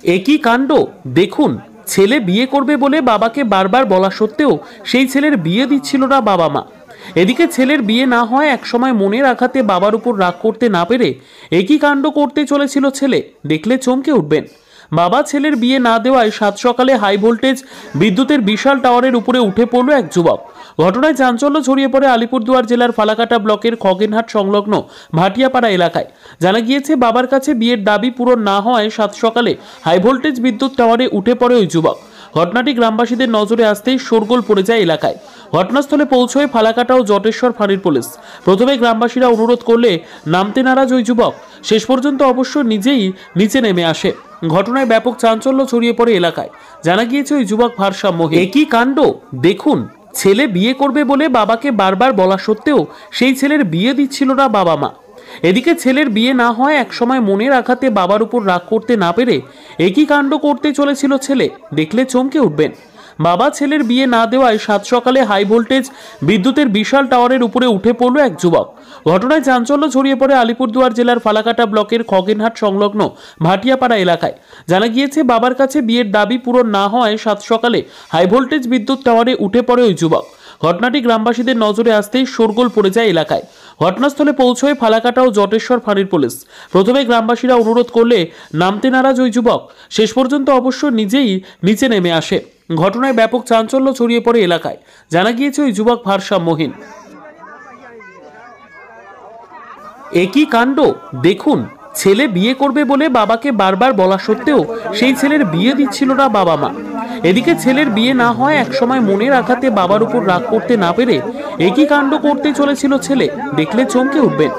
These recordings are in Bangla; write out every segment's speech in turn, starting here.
একই কাণ্ড দেখুন। ছেলে বিয়ে করবে বলে বাবাকে বারবার বলা সত্ত্বেও সেই ছেলের বিয়ে দিচ্ছিল না বাবা মা। এদিকে ছেলের বিয়ে না হয় একসময় মনের আঘাতে বাবার উপর রাগ করতে না পেরে একই কাণ্ড করতে চলেছিল ছেলে। দেখলে চমকে উঠবেন। বাবা ছেলের বিয়ে না দেওয়ায় সাত সকালে হাই ভোল্টেজ বিদ্যুতের বিশাল টাওয়ারের উপরে উঠে পড়ল এক যুবক। ঘটনায় চাঞ্চল্য ছড়িয়ে পড়ে আলিপুরদুয়ার জেলার ফালাকাটা ব্লকের খগেনহাট সংলগ্ন ভাটিয়াপাড়া এলাকায়। জানা গিয়েছে, বাবার কাছে বিয়ের দাবি পূরণ না হওয়ায় সাত সকালে হাই ভোল্টেজ বিদ্যুৎ টাওয়ারে উঠে পড়ে ওই যুবক। ঘটনাটি গ্রামবাসীদের নজরে আসতেই শোরগোল পড়ে যায় এলাকায়। ঘটনাস্থলে পৌঁছয় ফালাকাটা ও জটেশ্বর ফাঁড়ির পুলিশ। প্রথমে গ্রামবাসীরা অনুরোধ করলে নামতে নারাজ ওই যুবক শেষ পর্যন্ত অবশ্য নিজেই নিচে নেমে আসে। ঘটনায় ব্যাপক চাঞ্চল্য ছড়িয়ে পড়ে এলাকায়। জানা গিয়েছে, ওই যুবক ভারসাম্যহীন। একই কাণ্ড দেখুন। ছেলে বিয়ে করবে বলে বাবাকে বারবার বলা সত্ত্বেও সেই ছেলের বিয়ে দিচ্ছিল না বাবা মা। এদিকে ছেলের বিয়ে না হয় একসময় মনের আঘাতে বাবার উপর রাগ করতে না পেরে একই কাণ্ড করতে চলেছিল ছেলে। দেখলে চমকে উঠবেন। বাবা ছেলের বিয়ে না দেওয়ায় সাত সকালে হাই ভোল্টেজ বিদ্যুতের বিশাল টাওয়ারের উপরে উঠে পড়ল এক যুবক। ঘটনায় চাঞ্চল্য ছড়িয়ে পড়ে আলিপুরদুয়ার জেলার ফালাকাটা ব্লকের খগেনহাট সংলগ্ন ভাটিয়াপাড়া এলাকায়। জানা গিয়েছে, বাবার কাছে বিয়ের দাবি পূরণ না হওয়ায় সাত সকালে হাই ভোল্টেজ বিদ্যুৎ টাওয়ারে উঠে পড়ে ওই যুবক। ঘটনাটি গ্রামবাসীদের নজরে আসতেই শোরগোল পড়ে যায় এলাকায়। ঘটনাস্থলে পৌঁছয় ফালাকাটা ও জটেশ্বর ফাঁড়ির পুলিশ। প্রথমে গ্রামবাসীরা অনুরোধ করলে নামতে নারাজ ওই যুবক শেষ পর্যন্ত অবশ্য নিজেই নিচে নেমে আসে। ঘটনায় ব্যাপক চাঞ্চল্য ছড়িয়ে পড়ে এলাকায়। জানা গিয়েছে, ওই যুবক ভারসাম্যহীন। একই কাণ্ড দেখুন। ছেলে বিয়ে করবে বলে বাবাকে বারবার বলা সত্ত্বেও সেই ছেলের বিয়ে দিচ্ছিল না বাবা মা। এদিকে ছেলের বিয়ে না হয় একসময় মনের আঘাতে বাবার উপর রাগ করতে না পেরে একই কাণ্ড করতে চলেছিল ছেলে। দেখলে চমকে উঠবেন।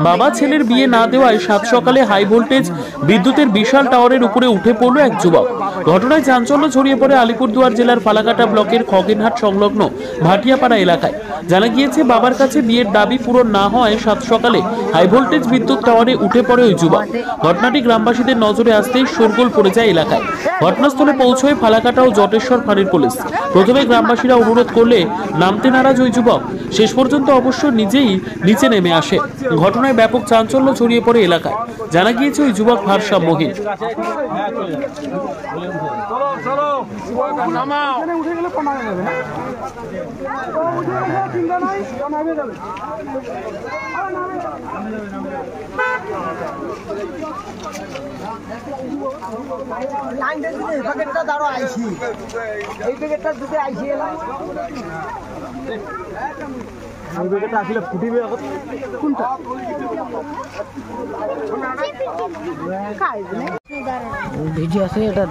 বাবা ছেলের বিয়ে না দেওয়ায় সাত সকালে হাই ভোল্টেজ বিদ্যুতের বিশাল টাওয়ারের উপরে উঠে পড়ল এক যুবক। ঘটনায় চাঞ্চল্য ছড়িয়ে পড়ে আলিপুরদুয়ার জেলার ফালাকাটা ব্লকের খগেনহাট সংলগ্ন ভাটিয়াপাড়া এলাকায়। জানা গিয়েছে, বাবার কাছে বিয়ের দাবি পূরণ না হওয়ায় সাত সকালে হাই ভোল্টেজ বিদ্যুৎ টাওয়ারে উঠে পড়ে ওই যুবক। ঘটনাটি গ্রামবাসীদের নজরে আসতেই শোরগোল পড়ে যায় এলাকায়। ঘটনাস্থলে পৌঁছয় ফালাকাটা ও জটেশ্বর ফাঁড়ির পুলিশ। প্রথমে গ্রামবাসীরা অনুরোধ করলে নামতে নারাজ ওই যুবক শেষ পর্যন্ত অবশ্য নিজেই নিচে নেমে আসে। ঘটনায় ব্যাপক চাঞ্চল্য ছড়িয়ে পড়ে এলাকায়। জানা গিয়েছে, ওই যুবক ভারসাম্যহীন। ভিডিও আছে এটা